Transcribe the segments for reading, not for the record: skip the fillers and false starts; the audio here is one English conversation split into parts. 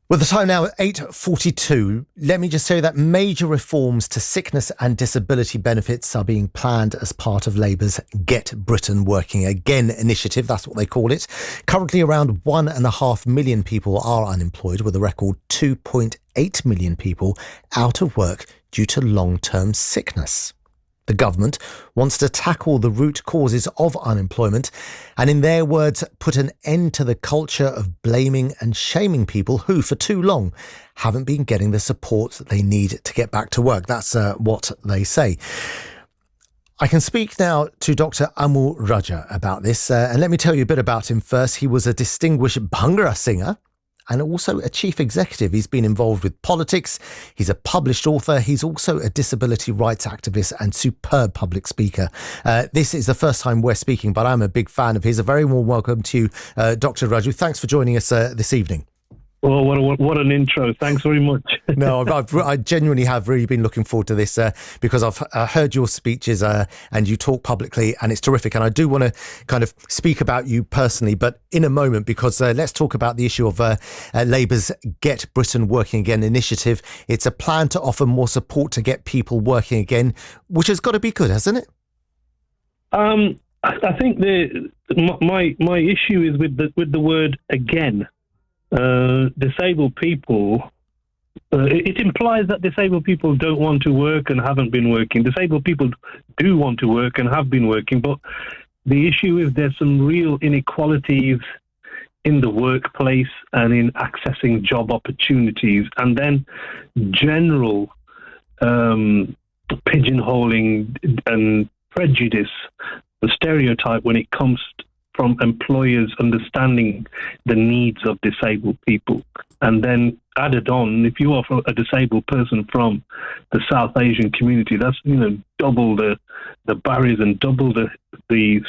Well, the time now at 8:42. Let me just say that major reforms to sickness and disability benefits are being planned as part of Labour's Get Britain Working Again initiative. That's what they call it. Currently, around 1.5 million people are unemployed, with a record 2.8 million people out of work due to long-term sickness. The government wants to tackle the root causes of unemployment and, in their words, put an end to the culture of blaming and shaming people who, for too long, haven't been getting the support that they need to get back to work. That's what they say. I can speak now to Dr. Amo Raju about this. And let me tell you a bit about him first. He was a distinguished Bhangra singer and also a chief executive. He's been involved with politics. He's a published author. He's also a disability rights activist and superb public speaker. This is the first time we're speaking, but I'm a big fan of his. A very warm welcome to you, Dr. Raju. Thanks for joining us this evening. Well, what an intro. Thanks very much. No, I genuinely have really been looking forward to this because I've heard your speeches and you talk publicly, and it's terrific. And I do want to kind of speak about you personally, but in a moment, because let's talk about the issue of Labour's Get Britain Working Again initiative. It's a plan to offer more support to get people working again, which has got to be good, hasn't it? I think my issue is with the word again. Disabled people, it implies that disabled people don't want to work and haven't been working. Disabled people do want to work and have been working, but the issue is there's some real inequalities in the workplace and in accessing job opportunities, and then general pigeonholing and prejudice, the stereotype when it comes from employers understanding the needs of disabled people. And then added on, if you are a disabled person from the South Asian community, that's double the barriers and double the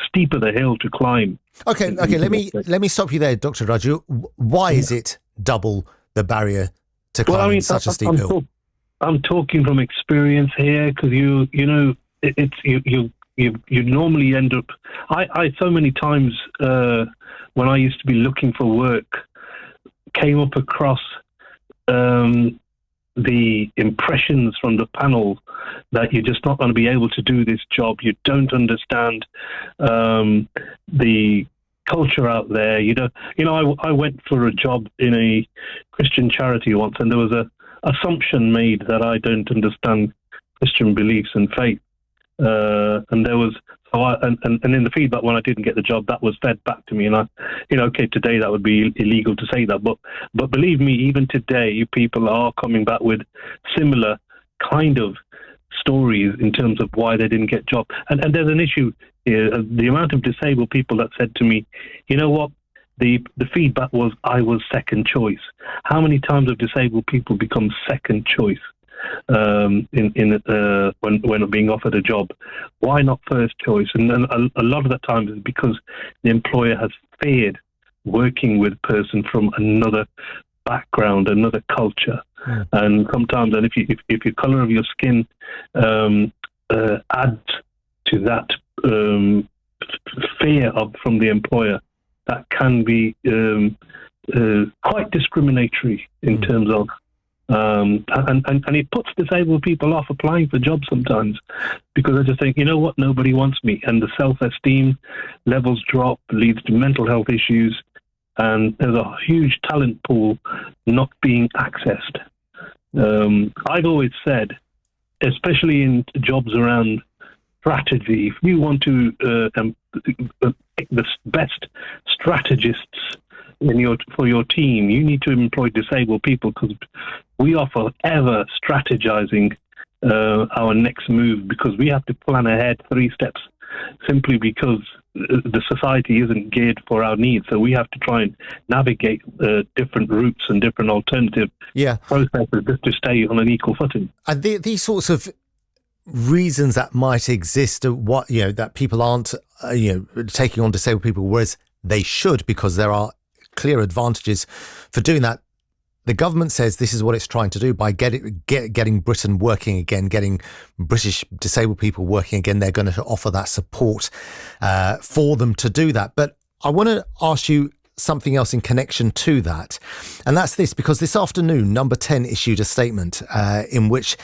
steeper the hill to climb. Okay. Let me stop you there, Dr. Raju. Why is it double the barrier to climbing such a steep hill? I'm talking from experience here, because you normally end up. I so many times when I used to be looking for work, came up across the impressions from the panel that you're just not going to be able to do this job. You don't understand the culture out there. I went for a job in a Christian charity once, and there was a assumption made that I don't understand Christian beliefs and faith. And there was, and in the feedback when I didn't get the job, that was fed back to me. And today that would be illegal to say that, but believe me, even today, people are coming back with similar kind of stories in terms of why they didn't get jobs. And there's an issue here. The amount of disabled people that said to me, you know what? The feedback was I was second choice. How many times have disabled people become second choice? When being offered a job? Why not first choice? And then a lot of the time is because the employer has feared working with a person from another background, another culture. And sometimes, and if your color of your skin adds to that fear from the employer, that can be quite discriminatory in terms of and it puts disabled people off applying for jobs sometimes, because they just think, you know what, nobody wants me, and the self-esteem levels drop, leads to mental health issues, and there's a huge talent pool not being accessed. I've always said, especially in jobs around strategy, if you want to pick the best strategists for your team, you need to employ disabled people, because we are forever strategizing our next move, because we have to plan ahead 3 steps, simply because the society isn't geared for our needs. So we have to try and navigate different routes and different alternative processes just to stay on an equal footing. And these sorts of reasons that might exist, that people aren't taking on disabled people, whereas they should, because there are clear advantages for doing that. The government says this is what it's trying to do by getting Britain working again, getting British disabled people working again. They're going to offer that support for them to do that. But I want to ask you something else in connection to that. And that's this, because this afternoon, Number 10 issued a statement in which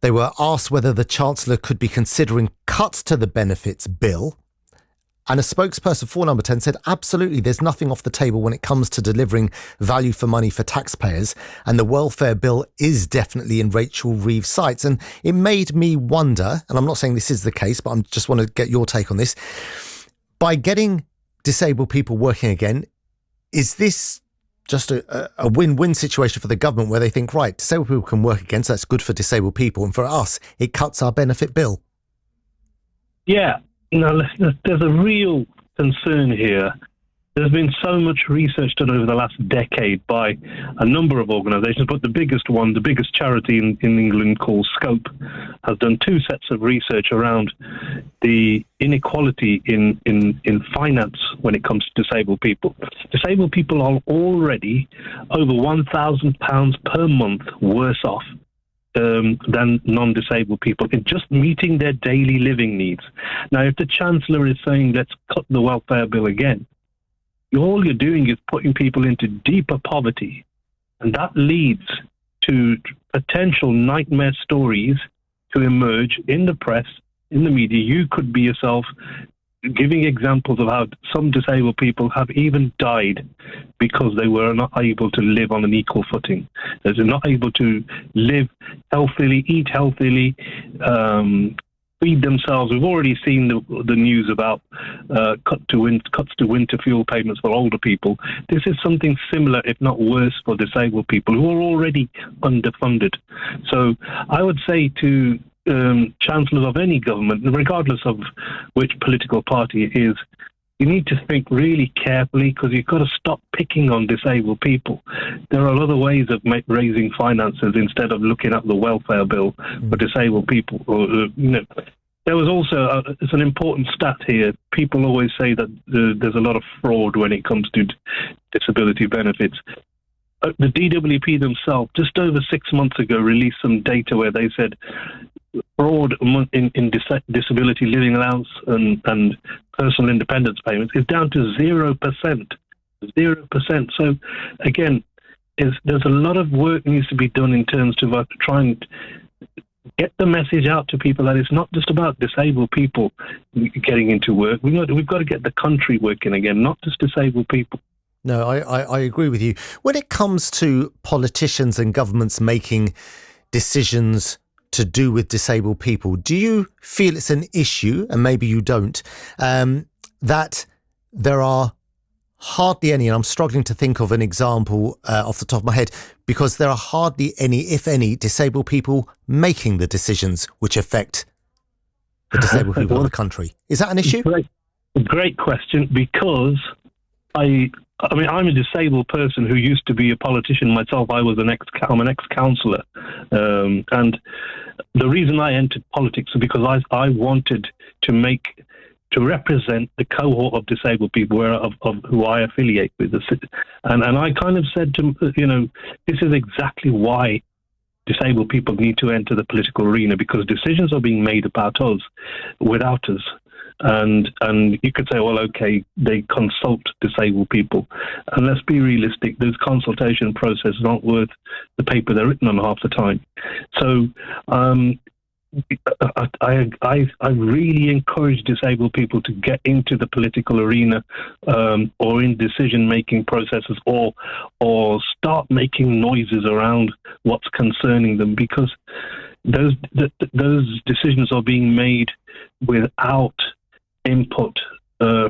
they were asked whether the Chancellor could be considering cuts to the benefits bill. And a spokesperson for Number 10 said, absolutely, there's nothing off the table when it comes to delivering value for money for taxpayers. And the welfare bill is definitely in Rachel Reeves' sights. And it made me wonder, and I'm not saying this is the case, but I just want to get your take on this. By getting disabled people working again, is this just a win-win situation for the government where they think, right, disabled people can work again, so that's good for disabled people. And for us, it cuts our benefit bill? Yeah. No, there's a real concern here. There's been so much research done over the last decade by a number of organisations, but the biggest one, the biggest charity in England called Scope, has done 2 sets of research around the inequality in finance when it comes to disabled people. Disabled people are already over £1,000 per month worse off than non-disabled people in just meeting their daily living needs. Now, if the Chancellor is saying, let's cut the welfare bill again, all you're doing is putting people into deeper poverty. And that leads to potential nightmare stories to emerge in the press, in the media. You could be yourself giving examples of how some disabled people have even died because they were not able to live on an equal footing. They're not able to live healthily, eat healthily, feed themselves. We've already seen the news about cuts to winter fuel payments for older people. This is something similar, if not worse, for disabled people who are already underfunded. So I would say to chancellors of any government, regardless of which political party it is, you need to think really carefully, because you've got to stop picking on disabled people. There are other ways of raising finances instead of looking at the welfare bill for disabled people. There was also it's an important stat here. People always say that there's a lot of fraud when it comes to disability benefits. The DWP themselves, just over 6 months ago, released some data where they said fraud in disability living allowance and personal independence payments is down to 0%. 0%. So, again, there's a lot of work needs to be done in terms of trying to get the message out to people that it's not just about disabled people getting into work. We've got to get the country working again, not just disabled people. No, I agree with you. When it comes to politicians and governments making decisions to do with disabled people, do you feel it's an issue, and maybe you don't, that there are hardly any, and I'm struggling to think of an example off the top of my head, because there are hardly any, if any, disabled people making the decisions which affect the disabled people of the country? Is that an issue? Great question, because I mean, I'm a disabled person who used to be a politician myself. I'm an ex-councillor. And the reason I entered politics is because I wanted to represent the cohort of disabled people of who I affiliate with. And I kind of said to, this is exactly why disabled people need to enter the political arena, because decisions are being made about us without us. And you could say, well, okay, they consult disabled people. And let's be realistic, those consultation processes aren't worth the paper they're written on half the time. So I really encourage disabled people to get into the political arena or in decision-making processes or start making noises around what's concerning them, because those decisions are being made without input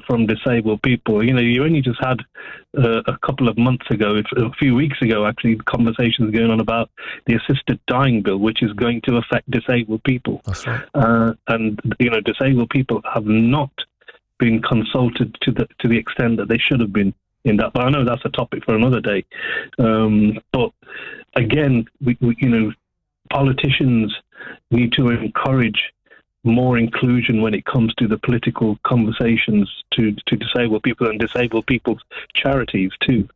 from disabled people. You only just had a couple of months ago, a few weeks ago actually, conversations going on about the assisted dying bill, which is going to affect disabled people. That's right. And disabled people have not been consulted to the extent that they should have been in that. But I know that's a topic for another day. But again, we politicians need to encourage more inclusion when it comes to the political conversations to disabled people and disabled people's charities too.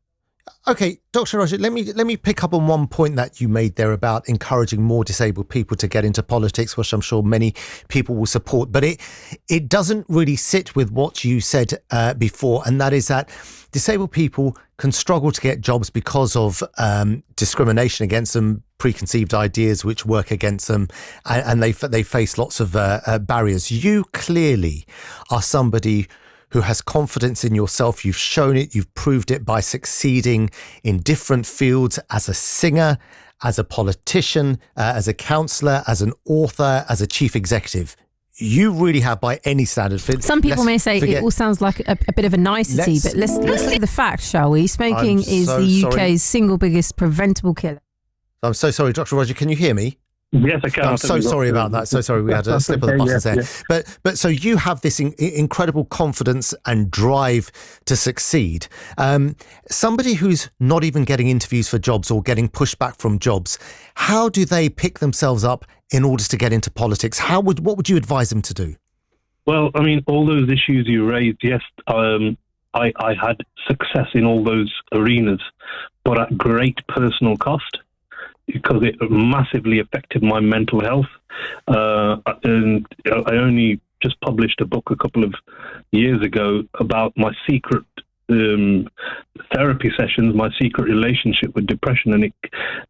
Okay, Dr. Raju, let me pick up on one point that you made there about encouraging more disabled people to get into politics, which I'm sure many people will support. But it doesn't really sit with what you said before, and that is that disabled people can struggle to get jobs because of discrimination against them, preconceived ideas which work against them, and they face lots of barriers. You clearly are somebody who has confidence in yourself. You've shown it, you've proved it by succeeding in different fields as a singer, as a politician, as a counsellor, as an author, as a chief executive. You really have, by any standard. Some people may say it all sounds like a bit of a nicety, but let's look at the facts, shall we? Smoking is the UK's single biggest preventable killer. I'm so sorry, Dr. Roger, can you hear me? Yes, I can. I'm so sorry about that. So sorry, we had a slip of the buttons there. Yeah. But so you have this incredible confidence and drive to succeed. Somebody who's not even getting interviews for jobs or getting pushed back from jobs, how do they pick themselves up in order to get into politics? What would you advise them to do? Well, I mean, all those issues you raised, yes, I had success in all those arenas, but at great personal cost, because it massively affected my mental health. And I only just published a book a couple of years ago about my secret therapy sessions, my secret relationship with depression.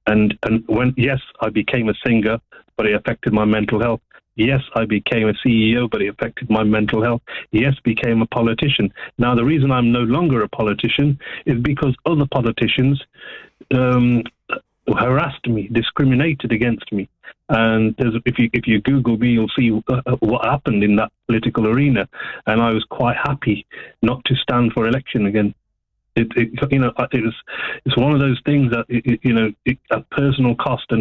And when, yes, I became a singer, but it affected my mental health. Yes, I became a CEO, but it affected my mental health. Yes, became a politician. Now, the reason I'm no longer a politician is because other politicians harassed me, discriminated against me. And if you Google me, you'll see what happened in that political arena. And I was quite happy not to stand for election again. It's one of those things that at personal cost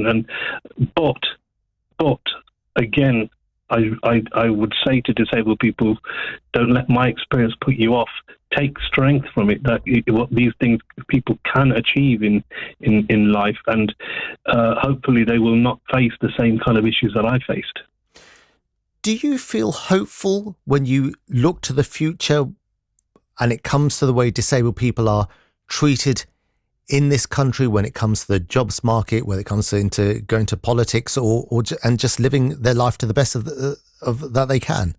but again, I would say to disabled people, don't let my experience put you off. Take strength from it, what these things people can achieve in life, and hopefully they will not face the same kind of issues that I faced. Do you feel hopeful when you look to the future and it comes to the way disabled people are treated in this country, when it comes to the jobs market, when it comes to going to politics and just living their life to the best of that they can?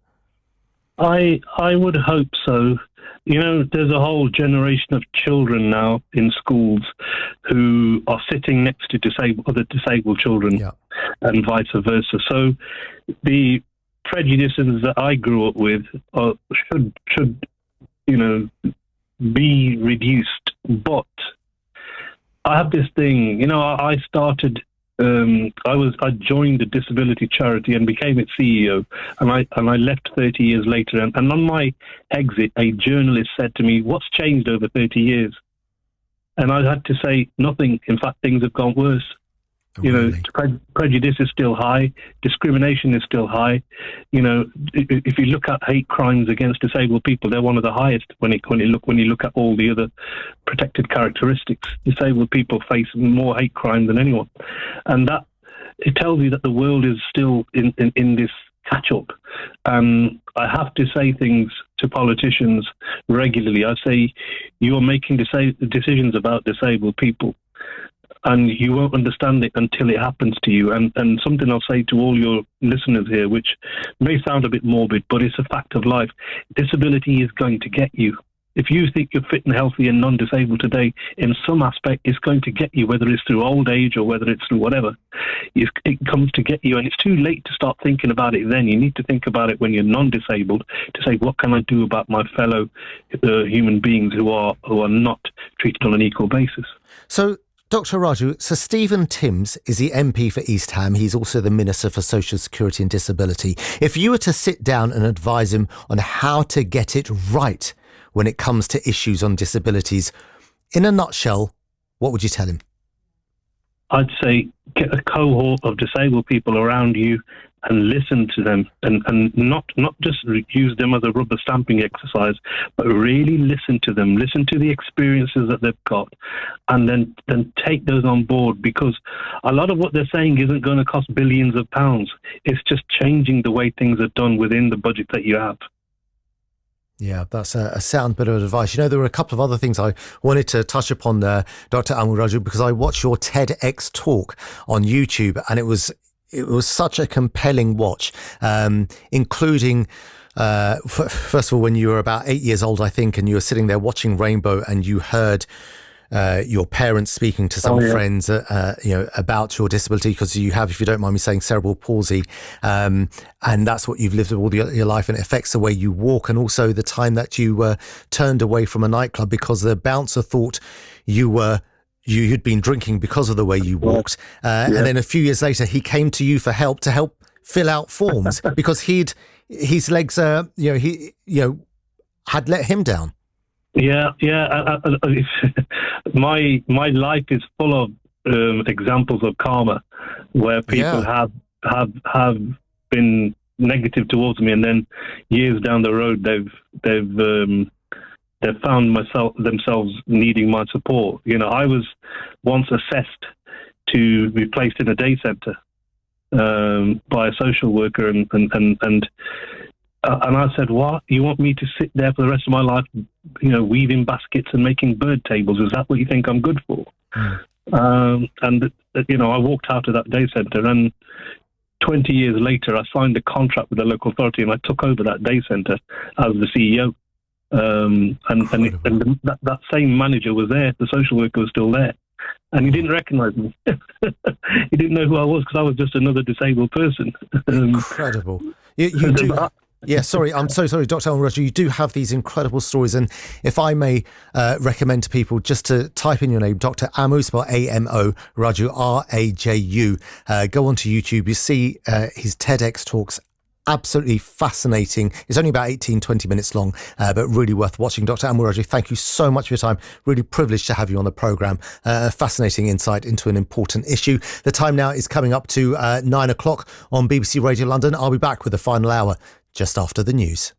I would hope so. There's a whole generation of children now in schools who are sitting next to other disabled children, yeah, and vice versa. So the prejudices that I grew up with should be reduced. But I have this thing, I started. I joined a disability charity and became its CEO, and I left 30 years later. And on my exit, a journalist said to me, "What's changed over 30 years?" And I had to say, "Nothing. In fact, things have gone worse." Really? Prejudice is still high. Discrimination is still high. If you look at hate crimes against disabled people, they're one of the highest. When you look at all the other protected characteristics, disabled people face more hate crime than anyone, and that it tells you that the world is still in this catch up. I have to say things to politicians regularly. I say, you are making decisions about disabled people, and you won't understand it until it happens to you. And something I'll say to all your listeners here, which may sound a bit morbid, but it's a fact of life. Disability is going to get you. If you think you're fit and healthy and non-disabled today, in some aspect, it's going to get you, whether it's through old age or whether it's through whatever. It comes to get you, and it's too late to start thinking about it then. You need to think about it when you're non-disabled, to say, what can I do about my fellow human beings who are not treated on an equal basis? So, Dr. Raju, so Stephen Timms is the MP for East Ham. He's also the Minister for Social Security and Disability. If you were to sit down and advise him on how to get it right when it comes to issues on disabilities, in a nutshell, what would you tell him? I'd say get a cohort of disabled people around you and listen to them, and not just use them as a rubber stamping exercise, but really listen to them, listen to the experiences that they've got, and then take those on board, because a lot of what they're saying isn't going to cost billions of pounds. It's just changing the way things are done within the budget that you have. Yeah, that's a sound bit of advice. You know, there were a couple of other things I wanted to touch upon there, Dr. Amo Raju, because I watched your TEDx talk on YouTube, and it was such a compelling watch, including, first of all, when you were about 8 years old, I think, and you were sitting there watching Rainbow, and you heard your parents speaking to some friends, about your disability, because you have, if you don't mind me saying, cerebral palsy, and that's what you've lived all your life, and it affects the way you walk, and also the time that you were turned away from a nightclub because the bouncer thought you'd been drinking because of the way you walked, and then a few years later he came to you for help to help fill out forms because his legs had let him down. Yeah. My life is full of examples of karma, where people have been negative towards me, and then years down the road, they've found themselves needing my support. You know, I was once assessed to be placed in a day centre by a social worker, and I said, "What? You want me to sit there for the rest of my life, weaving baskets and making bird tables? Is that what you think I'm good for?" I walked out of that day centre, and 20 years later, I signed a contract with the local authority, and I took over that day centre as the CEO. And that same manager was there. The social worker was still there, and he didn't recognise me. He didn't know who I was because I was just another disabled person. Incredible. You do. Yeah, sorry. I'm so sorry, Dr. Amo Raju. You do have these incredible stories. And if I may recommend to people just to type in your name, Dr. Amo, spelled A-M-O, Raju, R-A-J-U. Go onto YouTube. You see his TEDx talks. Absolutely fascinating. It's only about 18-20 minutes long, but really worth watching. Dr. Amo Raju, thank you so much for your time. Really privileged to have you on the programme. Fascinating insight into an important issue. The time now is coming up to 9 o'clock on BBC Radio London. I'll be back with the final hour just after the news.